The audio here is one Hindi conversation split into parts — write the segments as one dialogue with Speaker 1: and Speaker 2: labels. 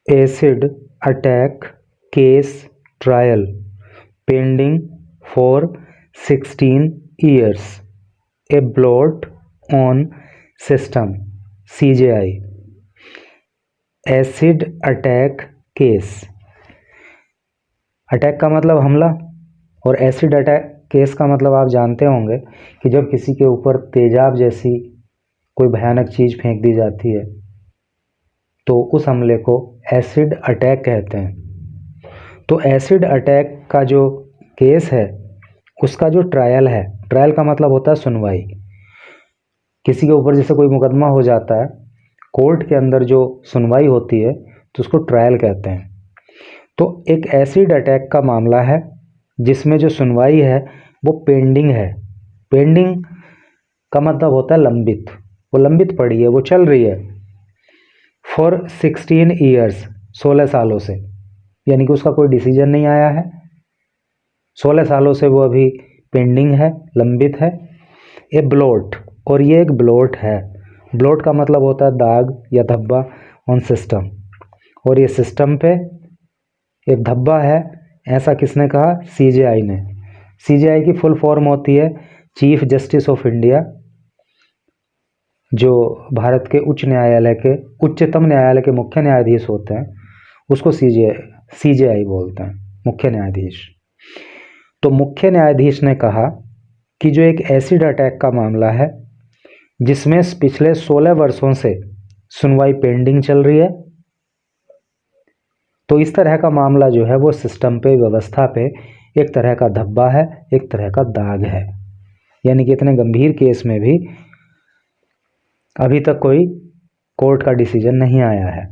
Speaker 1: Acid attack case trial pending for 16 years, a blot on system CJI। Acid attack case, attack का मतलब हमला और एसिड अटैक केस का मतलब आप जानते होंगे कि जब किसी के ऊपर तेजाब जैसी कोई भयानक चीज़ फेंक दी जाती है तो उस हमले को एसिड अटैक कहते हैं। तो एसिड अटैक का जो केस है उसका जो ट्रायल है, ट्रायल का मतलब होता है सुनवाई। किसी के ऊपर जैसे कोई मुकदमा हो जाता है, कोर्ट के अंदर जो सुनवाई होती है तो उसको ट्रायल कहते हैं। तो एक एसिड अटैक का मामला है जिसमें जो सुनवाई है वो पेंडिंग है। पेंडिंग का मतलब होता है लंबित, वो लंबित पड़ी है, वो चल रही है फॉर 16 years, 16 सालों से, यानी कि उसका कोई डिसीजन नहीं आया है, 16 सालों से वो अभी पेंडिंग है, लंबित है। ए ब्लोट, और ये एक ब्लोट है। ब्लोट का मतलब होता है दाग या धब्बा ऑन सिस्टम, और ये सिस्टम पे एक धब्बा है, ऐसा किसने कहा? सीजेआई ने। सीजेआई की फुल फॉर्म होती है चीफ जस्टिस ऑफ इंडिया, जो भारत के उच्च न्यायालय के, उच्चतम न्यायालय के मुख्य न्यायाधीश होते हैं, उसको सीजेआई बोलते हैं, मुख्य न्यायाधीश। तो मुख्य न्यायाधीश ने कहा कि जो एक एसिड अटैक का मामला है जिसमें पिछले 16 वर्षों से सुनवाई पेंडिंग चल रही है, तो इस तरह का मामला जो है वो सिस्टम पे, व्यवस्था पे एक तरह का धब्बा है, एक तरह का दाग है। यानी कि इतने गंभीर केस में भी अभी तक कोई कोर्ट का डिसीजन नहीं आया है।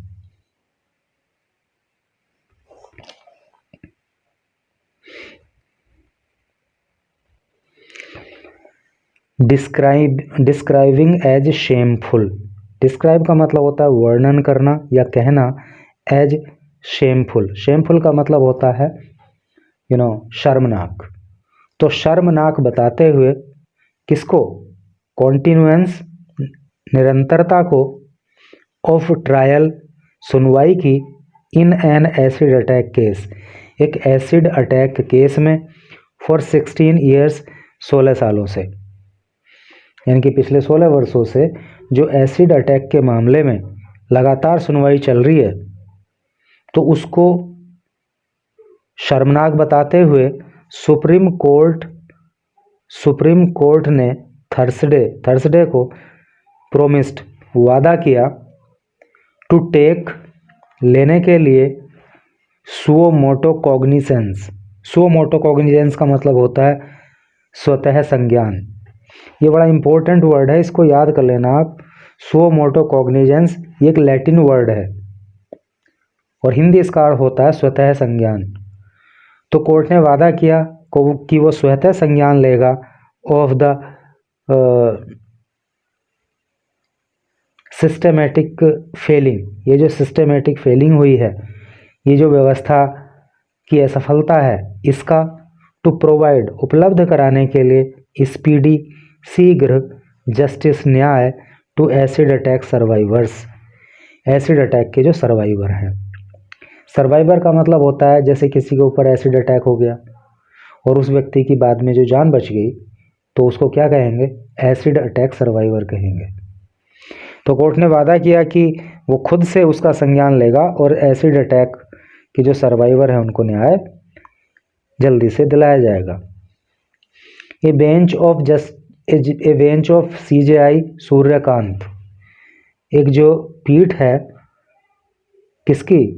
Speaker 1: डिस्क्राइबिंग एज शेमफुल, डिस्क्राइब का मतलब होता है वर्णन करना या कहना, एज शेमफुल, शेमफुल का मतलब होता है शर्मनाक। तो शर्मनाक बताते हुए किसको? कॉन्टिन्यूएंस, निरंतरता को, ऑफ ट्रायल, सुनवाई की, in an acid attack case, एक एसिड अटैक केस में, फॉर 16 years, 16 सालों से, यानी कि पिछले 16 वर्षों से जो एसिड अटैक के मामले में लगातार सुनवाई चल रही है, तो उसको शर्मनाक बताते हुए सुप्रीम कोर्ट ने थर्सडे को प्रोमिस्ड, वादा किया, टू टेक, लेने के लिए, सुओ मोटो कॉग्निजेंस का मतलब होता है स्वतः संज्ञान। ये बड़ा इंपॉर्टेंट वर्ड है, इसको याद कर लेना आप। सुओ मोटो कॉग्निजेंस ये एक लैटिन वर्ड है और हिंदी इसका अर्थ होता है स्वतः संज्ञान। तो कोर्ट ने वादा किया कि वो स्वतः संज्ञान लेगा ऑफ द सिस्टमेटिक फेलिंग, ये जो सिस्टमेटिक फेलिंग हुई है, ये जो व्यवस्था की असफलता है, इसका, टू प्रोवाइड, उपलब्ध कराने के लिए, स्पीडी, शीघ्र, जस्टिस, न्याय, to acid attack survivors, acid attack के जो सर्वाइवर हैं। सर्वाइवर का मतलब होता है जैसे किसी के ऊपर एसिड अटैक हो गया और उस व्यक्ति की बाद में जो जान बच गई तो उसको क्या कहेंगे? एसिड अटैक सर्वाइवर कहेंगे। तो कोर्ट ने वादा किया कि वो खुद से उसका संज्ञान लेगा और एसिड अटैक के जो सर्वाइवर हैं उनको न्याय जल्दी से दिलाया जाएगा। ए बेंच ऑफ सीजेआई सूर्यकांत, एक जो पीठ है किसकी?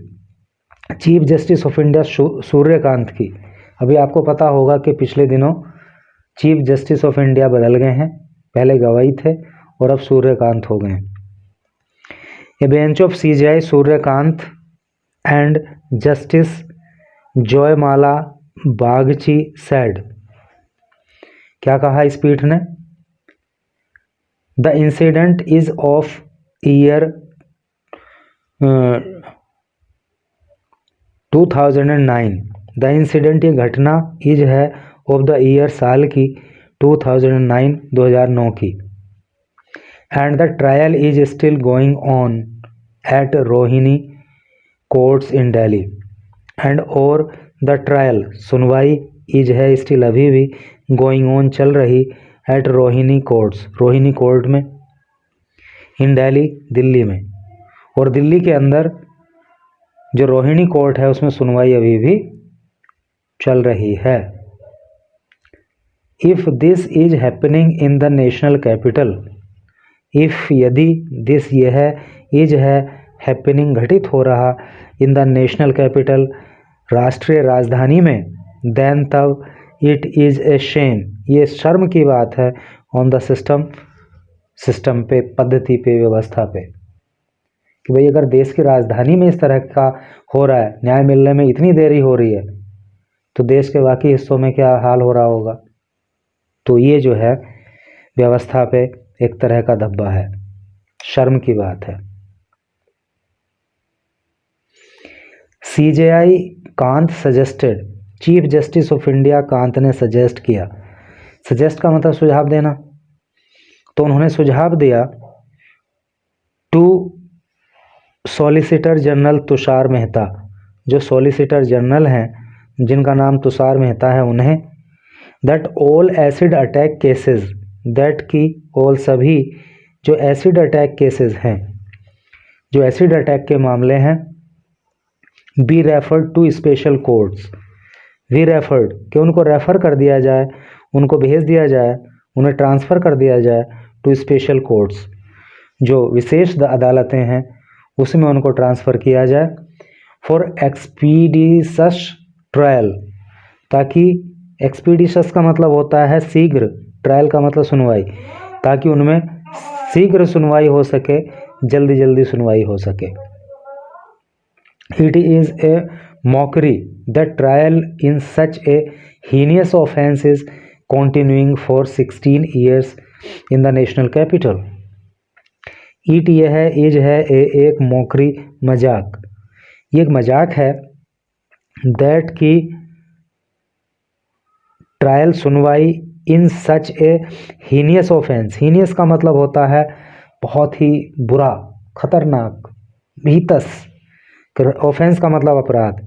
Speaker 1: Chief justice of India Suryakant की। अभी आपको पता होगा कि पिछले दिनों चीफ जस्टिस ऑफ इंडिया बदल गए हैं, पहले गवाई थे और अब सूर्यकांत हो गए। ए bench of CJI Suryakant and justice जयमाला बागची सेड, क्या कहा इस पीठ ने? The incident is of year 2009, the incident, ये घटना, इज है, ऑफ द ईयर, साल की, 2009, 2009 की, and the trial is still going on at Rohini courts in Delhi and और द ट्रायल सुनवाई इज है स्टिल अभी भी गोइंग ऑन चल रही at Rohini courts Rohini court में इन दिल्ली दिल्ली में, और दिल्ली के अंदर जो रोहिणी कोर्ट है उसमें सुनवाई अभी भी चल रही है। If this is happening in the national capital, if यदि दिस यह इज है हैपनिंग घटित हो रहा इन द नेशनल कैपिटल राष्ट्रीय राजधानी में, देन तब इट इज ए शेम ये शर्म की बात है ऑन द सिस्टम पे, पद्धति पे, व्यवस्था पे, कि भाई अगर देश की राजधानी में इस तरह का हो रहा है, न्याय मिलने में इतनी देरी हो रही है, तो देश के बाकी हिस्सों में क्या हाल हो रहा होगा। तो ये जो है व्यवस्था पे एक तरह का धब्बा है, शर्म की बात है। CJI Kant suggested, chief justice of India Kant ने सजेस्ट किया, सजेस्ट का मतलब सुझाव देना, तो उन्होंने सुझाव दिया to solicitor general Tushar Mehta, जो सॉलिसिटर जनरल हैं जिनका नाम तुषार मेहता है, उन्हें that all acid attack cases, that की ऑल सभी जो एसिड अटैक केसेस हैं, जो एसिड अटैक के मामले हैं, be referred to special courts, be referred कि उनको रेफ़र कर दिया जाए, उनको भेज दिया जाए, उन्हें ट्रांसफ़र कर दिया जाए टू स्पेशल कोर्ट्स, जो विशेष अदालतें हैं उसमें उनको ट्रांसफ़र किया जाए, फॉर एक्सपीडिशस ट्रायल, ताकि एक्सपीडिशस का मतलब होता है शीघ्र, ट्रायल का मतलब सुनवाई, ताकि उनमें शीघ्र सुनवाई हो सके, जल्दी जल्दी सुनवाई हो सके। It is a mockery that trial in such A heinous offence is continuing for 16 years in the national capital। ईट ये है, इज है एक मौकरी मजाक, ये एक मजाक है, दैट की ट्रायल सुनवाई इन सच ए हीनियस ऑफेंस, हीनियस का मतलब होता है बहुत ही बुरा, खतरनाक, भीतस, ऑफेंस का मतलब अपराध,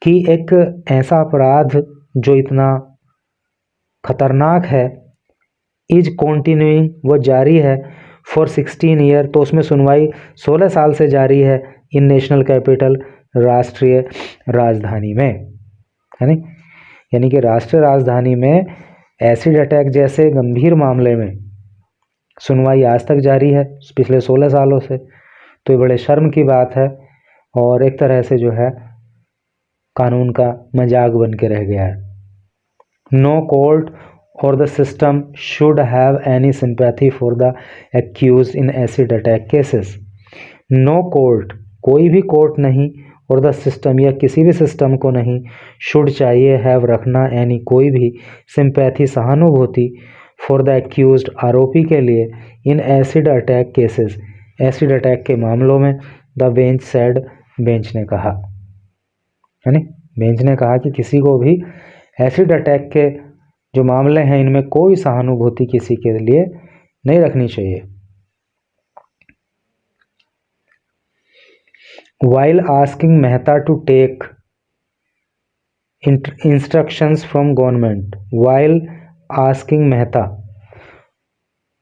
Speaker 1: कि एक ऐसा अपराध जो इतना खतरनाक है, इज कॉन्टिन्यूइंग वो जारी है, फॉर 16 ईयर तो उसमें सुनवाई 16 साल से जारी है, इन नेशनल कैपिटल राष्ट्रीय राजधानी में, है नहीं, यानी कि राष्ट्रीय राजधानी में एसिड अटैक जैसे गंभीर मामले में सुनवाई आज तक जारी है पिछले 16 सालों से। तो ये बड़े शर्म की बात है और एक तरह से जो है कानून का मजाक बन के रह गया है। No court or the system should have any sympathy for the accused in acid attack cases। No court, कोई भी कोर्ट नहीं, और द सिस्टम या किसी भी सिस्टम को नहीं, शुड चाहिए, हैव रखना, एनी कोई भी, सिंपैथी सहानुभूति, फॉर द एक्यूज्ड आरोपी के लिए, in acid attack cases acid attack के मामलों में, द बेंच सेड बेंच ने कहा, है नी, बेंच ने कहा कि किसी को भी एसिड अटैक के जो मामले हैं इनमें कोई सहानुभूति किसी के लिए नहीं रखनी चाहिए। While asking Mehta to take instructions from government, while asking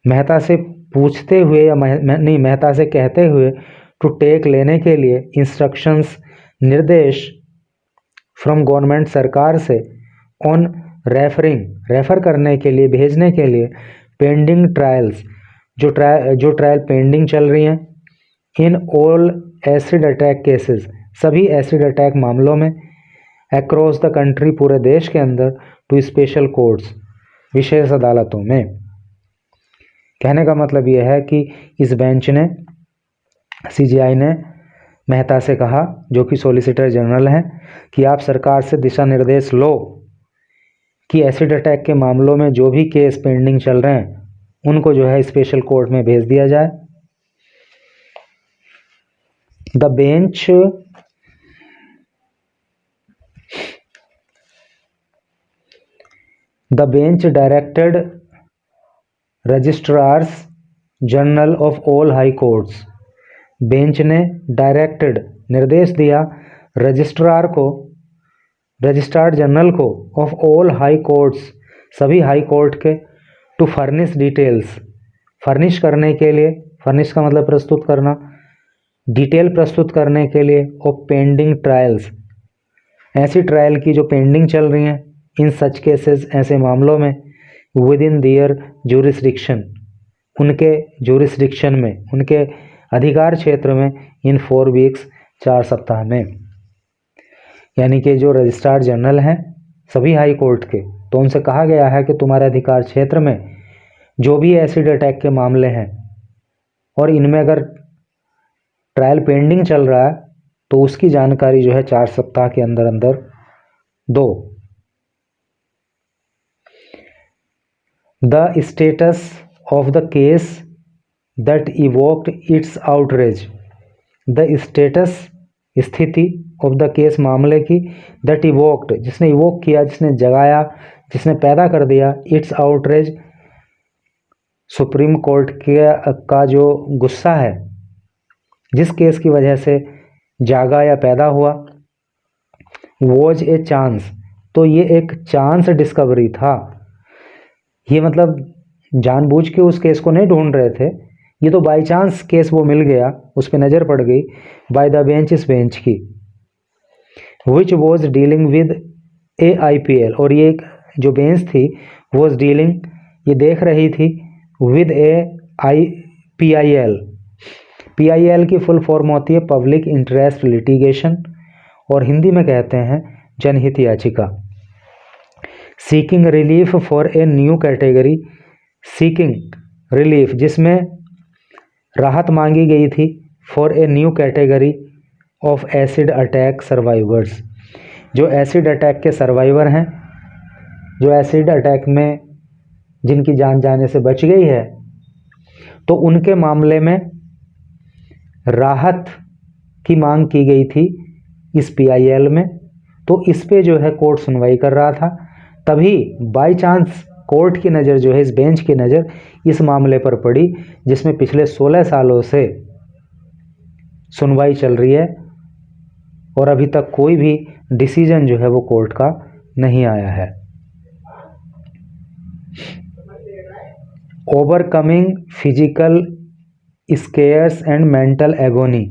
Speaker 1: Mehta से पूछते हुए या नहीं मेहता से कहते हुए, टू टेक लेने के लिए, इंस्ट्रक्शंस निर्देश, फ्रॉम गवर्नमेंट सरकार से, ऑन रेफर करने के लिए, भेजने के लिए, पेंडिंग ट्रायल्स जो ट्रायल पेंडिंग चल रही हैं, in all acid attack cases सभी एसिड अटैक मामलों में, अक्रॉस द कंट्री पूरे देश के अंदर, टू स्पेशल कोर्ट्स विशेष अदालतों में। कहने का मतलब यह है कि इस बेंच ने, सीजीआई ने मेहता से कहा, जो कि सॉलिसिटर जनरल हैं, कि आप सरकार से दिशा निर्देश लो कि एसिड अटैक के मामलों में जो भी केस पेंडिंग चल रहे हैं उनको जो है स्पेशल कोर्ट में भेज दिया जाए। The bench directed registrars general of all high courts, bench ने डायरेक्टेड निर्देश दिया रजिस्ट्रार को, रजिस्ट्रार जनरल को ऑफ ऑल हाई कोर्ट्स, सभी हाई कोर्ट के, टू फर्निश डिटेल्स, फर्निश करने के लिए, फर्निश का मतलब प्रस्तुत करना, डिटेल प्रस्तुत करने के लिए ऑफ पेंडिंग ट्रायल्स, ऐसी ट्रायल की जो पेंडिंग चल रही हैं, इन सच केसेस, ऐसे मामलों में, विद इन दियर ज्यूरिसडिक्शन, उनके ज्यूरिसडिक्शन में, उनके अधिकार क्षेत्र में, इन 4 वीक्स, 4 सप्ताह में। यानी कि जो रजिस्ट्रार जनरल हैं सभी हाई कोर्ट के, तो उनसे कहा गया है कि तुम्हारे अधिकार क्षेत्र में जो भी एसिड अटैक के मामले हैं और इनमें अगर ट्रायल पेंडिंग चल रहा है तो उसकी जानकारी जो है 4 सप्ताह के अंदर अंदर दो। The status of the case that evoked it's outrage, the status, स्थिति, ऑफ द केस, मामले की, दैट इवोक्ड, जिसने इवोक किया, जिसने जगाया, जिसने पैदा कर दिया, इट्स आउटरेज, सुप्रीम कोर्ट का जो गुस्सा है, जिस केस की वजह से जागा या पैदा हुआ, वॉज ए चांस, तो ये एक चांस डिस्कवरी था। ये मतलब जानबूझ के उस केस को नहीं ढूंढ रहे थे, ये तो बाई चांस केस वो मिल गया, उस पर नज़र पड़ गई बाय द बेंच, इस बेंच की, which was dealing with AIPL, और ये जो बेंच थी वॉज डीलिंग, ये देख रही थी, विद PIL, PIL की फुल फॉर्म होती है पब्लिक इंटरेस्ट लिटिगेशन, और हिंदी में कहते हैं जनहित याचिका। Seeking relief for a new category, seeking relief, जिसमें राहत मांगी गई थी, for a new category of acid attack survivors, जो एसिड अटैक के सर्वाइवर हैं, जो एसिड अटैक में जिनकी जान जाने से बच गई है, तो उनके मामले में राहत की मांग की गई थी इस PIL में। तो इस पे जो है कोर्ट सुनवाई कर रहा था, तभी बाय चांस कोर्ट की नज़र जो है, इस बेंच की नज़र इस मामले पर पड़ी, जिसमें पिछले 16 सालों से सुनवाई चल रही है और अभी तक कोई भी डिसीजन जो है वो कोर्ट का नहीं आया है। Overcoming physical scars and mental agony,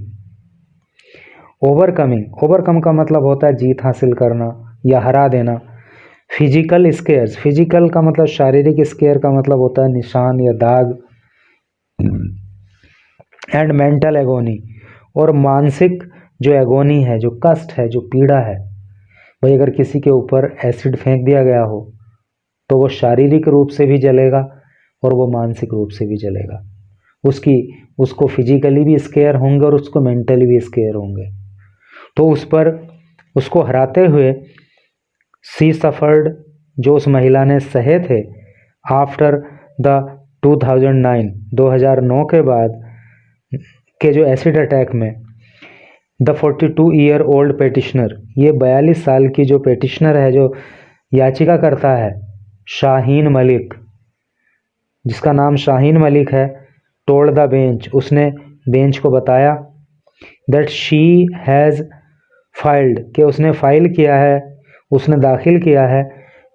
Speaker 1: overcoming, overcome का मतलब होता है जीत हासिल करना या हरा देना। फिजिकल स्केयर्स, फिजिकल का मतलब शारीरिक, स्केयर का मतलब होता है निशान या दाग, एंड मेंटल एगोनी, और मानसिक जो एगोनी है, जो कष्ट है, जो पीड़ा है। भाई अगर किसी के ऊपर एसिड फेंक दिया गया हो तो वो शारीरिक रूप से भी जलेगा और वो मानसिक रूप से भी जलेगा, उसको फिजिकली भी स्केयर होंगे और उसको मेंटली भी स्केयर होंगे। तो उस पर उसको हराते हुए सी सफर्ड, जो उस महिला ने सहे थे, आफ्टर द 2009 के बाद के जो एसिड अटैक में, द 42-year-old पेटिशनर, ये 42 साल की जो पेटिशनर है, जो याचिका करता है, शाहीन मलिक, जिसका नाम शाहीन मलिक है, टोल्ड द बेंच, उसने बेंच को बताया, दैट शी हैज़ फाइल्ड, कि उसने फाइल किया है, उसने दाखिल किया है,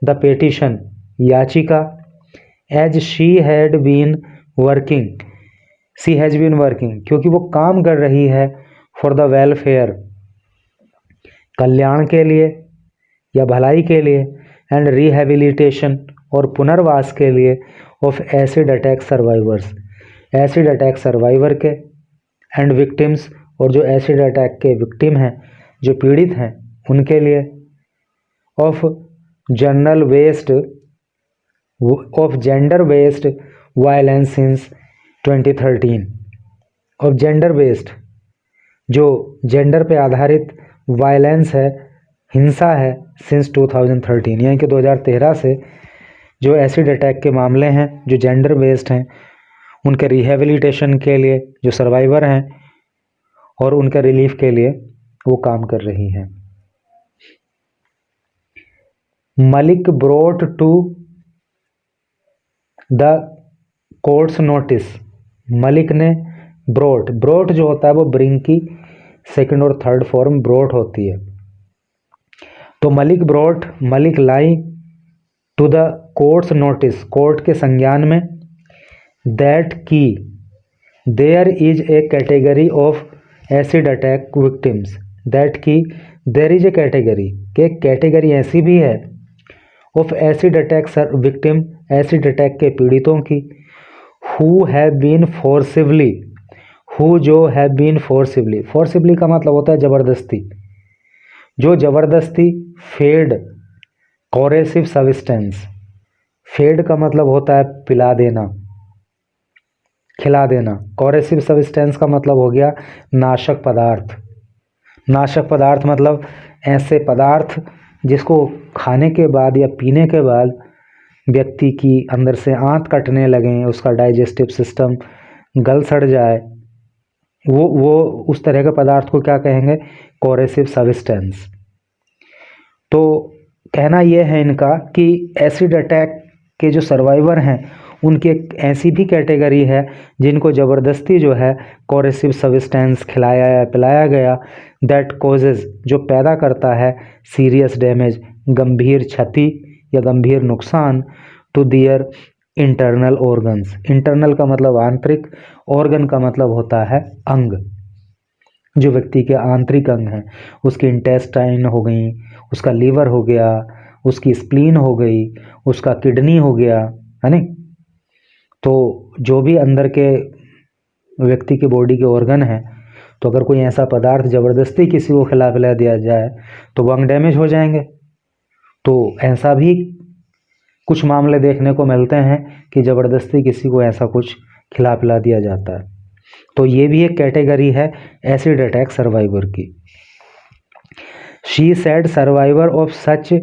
Speaker 1: द पेटिशन, याचिका, as she had been working, she has been working, क्योंकि वो काम कर रही है, फॉर द वेलफेयर, कल्याण के लिए या भलाई के लिए, एंड रिहेबिलिटेशन, और पुनर्वास के लिए, of acid attack survivors, acid attack survivor के, एंड विक्टिम्स, और जो एसिड अटैक के विक्टिम हैं, जो पीड़ित हैं, उनके लिए, of general waste, of gender based violence since 2013, of gender based, जो जेंडर पे आधारित वायलेंस है, हिंसा है, सिंस 2013, यानी कि 2013 से जो एसिड अटैक के मामले हैं, जो जेंडर बेस्ड हैं, उनके रिहेबिलिटेशन के लिए जो सर्वाइवर हैं और उनके रिलीफ के लिए वो काम कर रही हैं। Malik brought to the court's notice, Malik ने ब्रोट, ब्रोट जो होता है वो ब्रिंग की सेकंड और थर्ड फॉर्म ब्रोट होती है। तो मलिक ब्रोट, मलिक लाई to the court's notice, court के संज्ञान में, दैट की there is a category of acid attack victims, that की देयर इज ए कैटेगरी, के कैटेगरी ऐसी भी है of acid attack victim, acid attack के पीड़ितों की, who have been forcibly, who जो हैव बीन फोर्सिवली, फोर्सिवली का मतलब होता है ज़बरदस्ती, जो ज़बरदस्ती फेड कोरेसिव सब्सटेंस, फेड का मतलब होता है पिला देना, खिला देना, कोरेसिव सब्सटेंस का मतलब हो गया नाशक पदार्थ, नाशक पदार्थ मतलब ऐसे पदार्थ जिसको खाने के बाद या पीने के बाद व्यक्ति की अंदर से आंत कटने लगें, उसका डाइजेस्टिव सिस्टम गल सड़ जाए, वो उस तरह के पदार्थ को क्या कहेंगे, कोरेसिव सब्सटेंस। तो कहना यह है इनका कि एसिड अटैक के जो सर्वाइवर हैं उनकी एक ऐसी भी कैटेगरी है जिनको ज़बरदस्ती जो है कोरेसिव सब्सटेंस खिलाया या पिलाया गया, दैट कॉजेज जो पैदा करता है सीरियस डैमेज, गंभीर क्षति या गंभीर नुकसान, to their internal organs, internal का मतलब आंतरिक, ऑर्गन का मतलब होता है अंग, जो व्यक्ति के आंतरिक अंग हैं, उसकी इंटेस्टाइन हो गई, उसका लीवर हो गया, उसकी स्प्लीन हो गई, उसका किडनी हो गया, है नहीं। तो जो भी अंदर के व्यक्ति के बॉडी के ऑर्गन हैं, तो अगर कोई ऐसा पदार्थ ज़बरदस्ती किसी को खिला पिला दिया जाए तो वो अंग डैमेज हो जाएंगे। तो ऐसा भी कुछ मामले देखने को मिलते हैं कि ज़बरदस्ती किसी को ऐसा कुछ खिला पिला दिया जाता है। तो ये भी एक कैटेगरी है एसिड अटैक सर्वाइवर की। She said survivor of such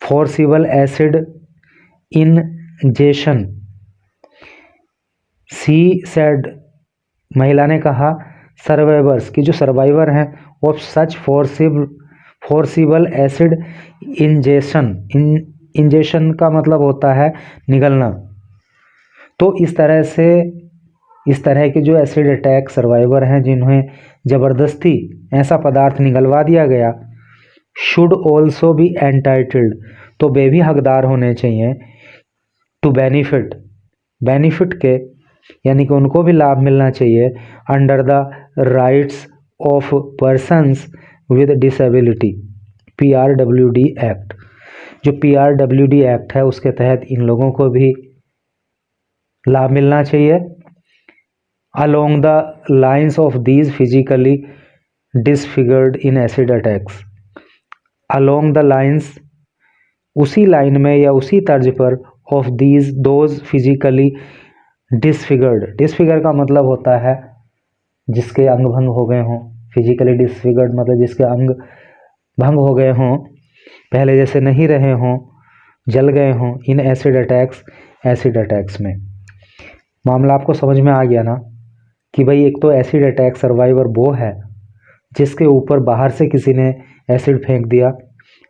Speaker 1: forcible acid ingestion, she said महिला ने कहा सर्वाइवर्स की जो सर्वाइवर हैं of such forcible acid ingestion, ingestion का मतलब होता है निगलना। तो इस तरह के जो एसिड अटैक सर्वाइवर हैं जिन्हें ज़बरदस्ती ऐसा पदार्थ निगलवा दिया गया, शुड ऑल्सो बी एंटाइटल्ड, तो वे भी हकदार होने चाहिए, टू बेनिफिट, बेनिफिट के यानी कि उनको भी लाभ मिलना चाहिए, under the rights of persons with disability, PRWD act, जो PRWD एक्ट है उसके तहत इन लोगों को भी लाभ मिलना चाहिए। Along the lines of these physically disfigured in acid attacks, along the lines उसी लाइन में या उसी तर्ज पर, of these those physically disfigured, disfigure का मतलब होता है जिसके अंग भंग हो गए हों, फिजिकली डिसफिगर्ड मतलब जिसके अंग भंग हो गए हों, पहले जैसे नहीं रहे हों, जल गए हों, इन एसिड अटैक्स में। मामला आपको समझ में आ गया ना कि भाई एक तो एसिड अटैक सर्वाइवर वो है जिसके ऊपर बाहर से किसी ने एसिड फेंक दिया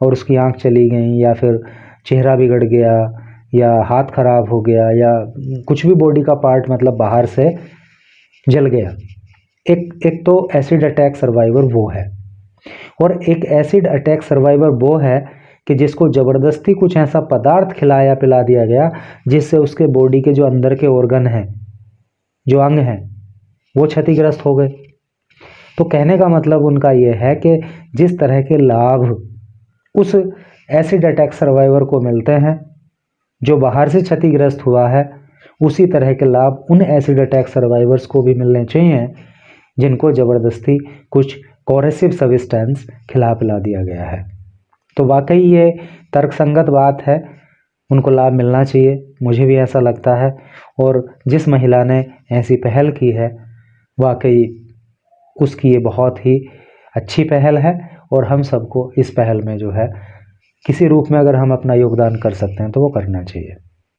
Speaker 1: और उसकी आंख चली गई, या फिर चेहरा बिगड़ गया, या हाथ खराब हो गया, या कुछ भी बॉडी का पार्ट मतलब बाहर से जल गया। एक तो एसिड अटैक सर्वाइवर वो है, और एक एसिड अटैक सर्वाइवर वो है कि जिसको ज़बरदस्ती कुछ ऐसा पदार्थ खिलाया पिला दिया गया जिससे उसके बॉडी के जो अंदर के ऑर्गन हैं, जो अंग हैं, वो क्षतिग्रस्त हो गए। तो कहने का मतलब उनका ये है कि जिस तरह के लाभ उस एसिड अटैक सर्वाइवर को मिलते हैं जो बाहर से क्षतिग्रस्त हुआ है, उसी तरह के लाभ उन एसिड अटैक सर्वाइवर्स को भी मिलने चाहिए जिनको ज़बरदस्ती कुछ कोरेसिव सब्सटेंस खिला पिला दिया गया है। तो वाकई ये तर्कसंगत बात है, उनको लाभ मिलना चाहिए, मुझे भी ऐसा लगता है। और जिस महिला ने ऐसी पहल की है वाकई उसकी ये बहुत ही अच्छी पहल है, और हम सबको इस पहल में जो है किसी रूप में अगर हम अपना योगदान कर सकते हैं तो वो करना चाहिए।